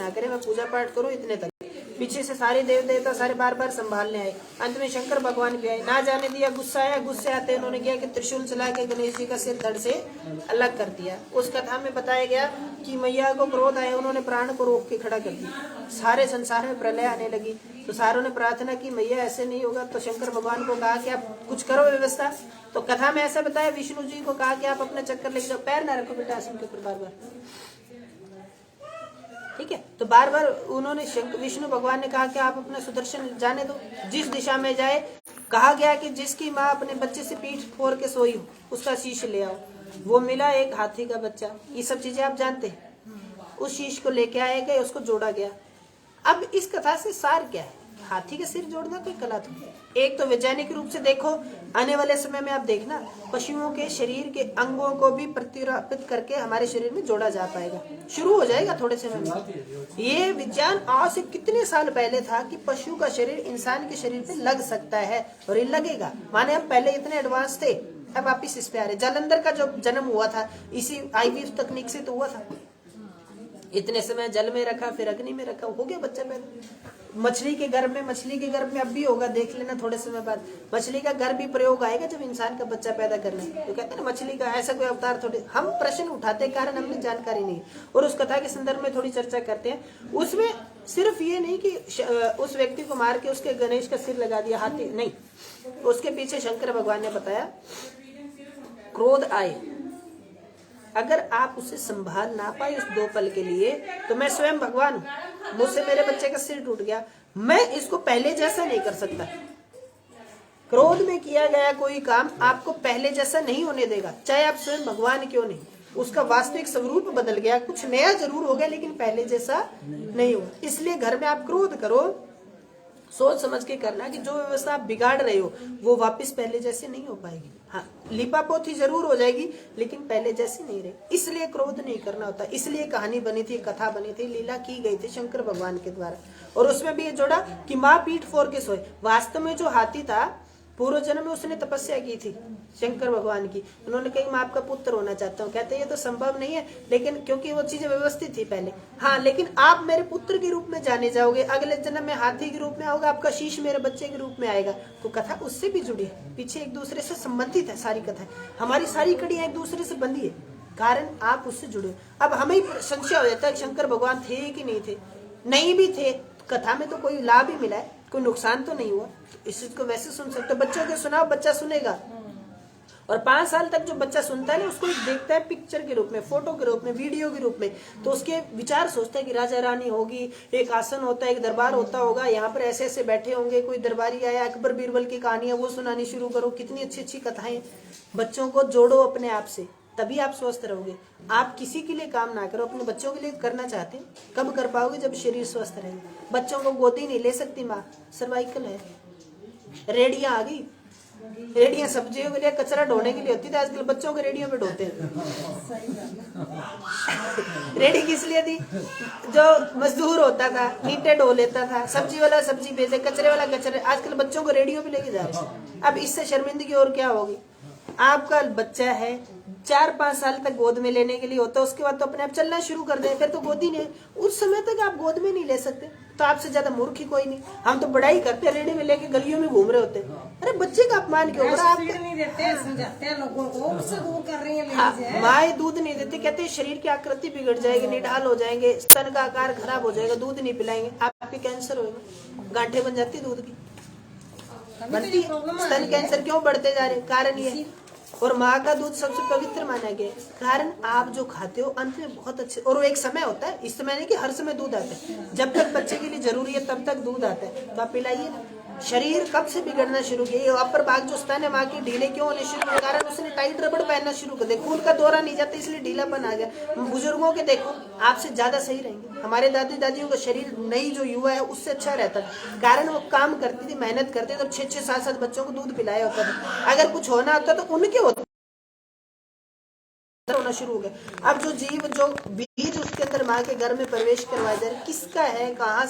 ना करे, मैं पूजा पाठ करूं इतने तक। पीछे से सारे देव देवता सारे बार बार संभालने आए। अंत में शंकर भगवान भी आए, ना जाने दिया, गुस्सा आया। गुस्से आते उन्होंने किया कि त्रिशूल चला के गणेश जी का सिर धड़ से अलग कर दिया। उस कथा में बताया गया कि मैया को क्रोध आया, उन्होंने प्राण को रोक के खड़ा कर दिया। सारे संसार में प्रलय आने लगी तो सारों ने प्रार्थना की मैया ऐसे नहीं होगा। तो शंकर भगवान को कहा कि आप कुछ करो व्यवस्था। तो कथा में ऐसा बताया, विष्णु जी को कहा कि आप अपना चक्कर लेके जाओ, पैर ना रखो बेटा आसन के ऊपर बार बार, ठीक है। तो बार बार उन्होंने विष्णु भगवान ने कहा कि आप अपना सुदर्शन जाने दो, जिस दिशा में जाए। कहा गया कि जिसकी माँ अपने बच्चे से पीठ फोड़ के सोई हो उसका शीश ले आओ। वो मिला एक हाथी का बच्चा, ये सब चीजें आप जानते हैं। उस शीश को लेके आए गए, उसको जोड़ा गया। अब इस कथा से सार क्या है? हाथी का सिर जोड़ना कोई कला थोड़ी। एक तो वैज्ञानिक रूप से देखो, आने वाले समय में आप देखना पशुओं के शरीर के अंगों को भी प्रतिरूपित करके हमारे शरीर में जोड़ा जा पाएगा, शुरू हो जाएगा थोड़े समय में। ये विज्ञान आज से कितने साल पहले था कि पशु का शरीर इंसान के शरीर पे लग सकता है, और ये लगेगा। माने हम पहले इतने एडवांस थे, अब वापिस इस पे आ रहे। जालंधर का जो जन्म हुआ था इसी आईवीएफ तकनीक से तो हुआ था। इतने समय जल में रखा, फिर अग्नि में रखा, हो गया बच्चा पैदा। मछली के गर्भ में अब भी होगा, देख लेना थोड़े समय बाद। मछली का गर्भ भी प्रयोग आएगा जब इंसान का बच्चा पैदा करना है। तो कहते हैं ना मछली का ऐसा कोई अवतार थोड़े। हम प्रश्न उठाते कारण हमने जानकारी नहीं, और उस कथा के संदर्भ में थोड़ी चर्चा करते हैं। उसमें सिर्फ ये नहीं कि उस व्यक्ति को मार के उसके गणेश का सिर लगा दिया, हाथी नहीं। उसके पीछे शंकर भगवान ने बताया क्रोध आए, अगर आप उसे संभाल ना पाए उस 2 पल के लिए, तो मैं स्वयं भगवान हूं, मुझसे मेरे बच्चे का सिर टूट गया, मैं इसको पहले जैसा नहीं कर सकता। क्रोध में किया गया कोई काम आपको पहले जैसा नहीं होने देगा, चाहे आप स्वयं भगवान क्यों नहीं। उसका वास्तविक स्वरूप बदल गया, कुछ नया जरूर हो गया, लेकिन पहले जैसा नहीं हुआ। इसलिए घर में आप क्रोध करो, सोच समझ के करना कि जो व्यवस्था आप बिगाड़ रहे हो वो वापस पहले जैसे नहीं हो पाएगी। हाँ, लिपापोती जरूर हो जाएगी, लेकिन पहले जैसी नहीं रही। इसलिए क्रोध नहीं करना होता। इसलिए कहानी बनी थी, कथा बनी थी, लीला की गई थी शंकर भगवान के द्वारा। और उसमें भी ये जोड़ा कि माँ पीठ फोड़ के सोए। वास्तव में जो हाथी था पूर्व जन्म में उसने तपस्या की थी शंकर भगवान की। उन्होंने कहा मैं आपका पुत्र होना चाहता हूँ। कहते ये तो संभव नहीं है, लेकिन क्योंकि वो चीजें व्यवस्थित थी पहले। हाँ, लेकिन आप मेरे पुत्र के रूप में जाने जाओगे, अगले जन्म में हाथी के रूप में आओगे, आपका शीश मेरे बच्चे के रूप में आएगा। तो कथा उससे भी जुड़ी है, पीछे एक दूसरे से संबंधित है सारी कथा। हमारी सारी कड़ियां एक दूसरे से बंधी है, कारण आप उससे जुड़े हो। अब हमें संशय हो जाता है शंकर भगवान थे कि नहीं थे। नहीं भी थे, कथा में तो कोई लाभ ही मिला है, कोई नुकसान तो नहीं हुआ। इस चीज को वैसे सुन सकते, बच्चों को सुनाओ बच्चा सुनेगा। और 5 साल तक जो बच्चा सुनता है ना, उसको देखता है पिक्चर के रूप में, फोटो के रूप में, वीडियो के रूप में। तो उसके विचार सोचता है कि राजा रानी होगी, एक आसन होता है, एक दरबार होता होगा, यहाँ पर ऐसे ऐसे बैठे होंगे, कोई दरबारी आया, अकबर बीरबल की कहानियां वो सुनानी शुरू करो। कितनी अच्छी अच्छी कथाएं। बच्चों को जोड़ो अपने आप से, तभी आप स्वस्थ रहोगे। आप किसी के लिए काम ना करो, अपने बच्चों के लिए करना चाहते हैं। कब कर पाओगे? जब शरीर स्वस्थ रहेगा। बच्चों को गोदी नहीं ले सकती माँ, सर्वाइकल है। रेडियां आ गई, रेडियां सब्जियों के लिए, कचरा ढोने के लिए होती थी, आजकल बच्चों को रेडियो पे ढोते हैं। रेडी किस लिए थी? जो मजदूर होता था ईंटें ढो लेता था, सब्जी वाला सब्जी बेचे, कचरे वाला कचरे। आजकल बच्चों को रेडियो पे लेके जा रहे हैं। अब इससे शर्मिंदगी और क्या होगी? आपका बच्चा है, 4-5 साल तक गोद में लेने के लिए होता है, उसके बाद तो अपने आप चलना शुरू कर दे, फिर तो गोदी नहीं। उस समय तक आप गोद में नहीं ले सकते, तो आपसे ज्यादा मूर्ख ही कोई नहीं। हम तो बड़ाई करते, रेडी में लेके गलियों में घूम रहे होते। अरे बच्चे का अपमान क्यों? आप नहीं देते, समझाते हैं लोगों को, उससे वो कर रही है। माए दूध नहीं देती, कहते शरीर की आकृति बिगड़ जाएगी, निढाल हो जाएंगे, स्तन का आकार खराब हो जाएगा, दूध नहीं पिलाएंगे, आपके कैंसर होगा, गांठें बन जाती दूध की बनती। स्तन कैंसर क्यों बढ़ते जा रहे? कारण ये। और माँ का दूध सबसे पवित्र माना गया, कारण आप जो खाते हो अंत में बहुत अच्छे। और वो एक समय होता है, इस समय नहीं कि हर समय दूध आता है, जब तक बच्चे के लिए जरूरी है तब तक दूध आता है, तो आप पिलाइए ना। शरीर कब से बिगड़ना शुरू किया? अपर भाग जो स्तन है माँ की ढीले क्यों होने शुरू हुए? कारण उसने टाइट रबड़ पहनना शुरू कर दिया, खून का दौरा नहीं जाता, इसलिए ढीलापन आ गया। बुजुर्गों के देखो, आपसे ज्यादा सही रहेंगे। हमारे दादी दादियों का शरीर नई जो युवा है उससे अच्छा रहता है, कारण वो काम करती थी, मेहनत करते थे, 6-6, 7-7 बच्चों को दूध पिलाया होता था। अगर कुछ होना होता तो उनके होता होना शुरू हो गया। अब जो जीव, जो बीज उसके अंदर माँ के घर में प्रवेश करवाया जा रहा है, किसका है, कहाँ से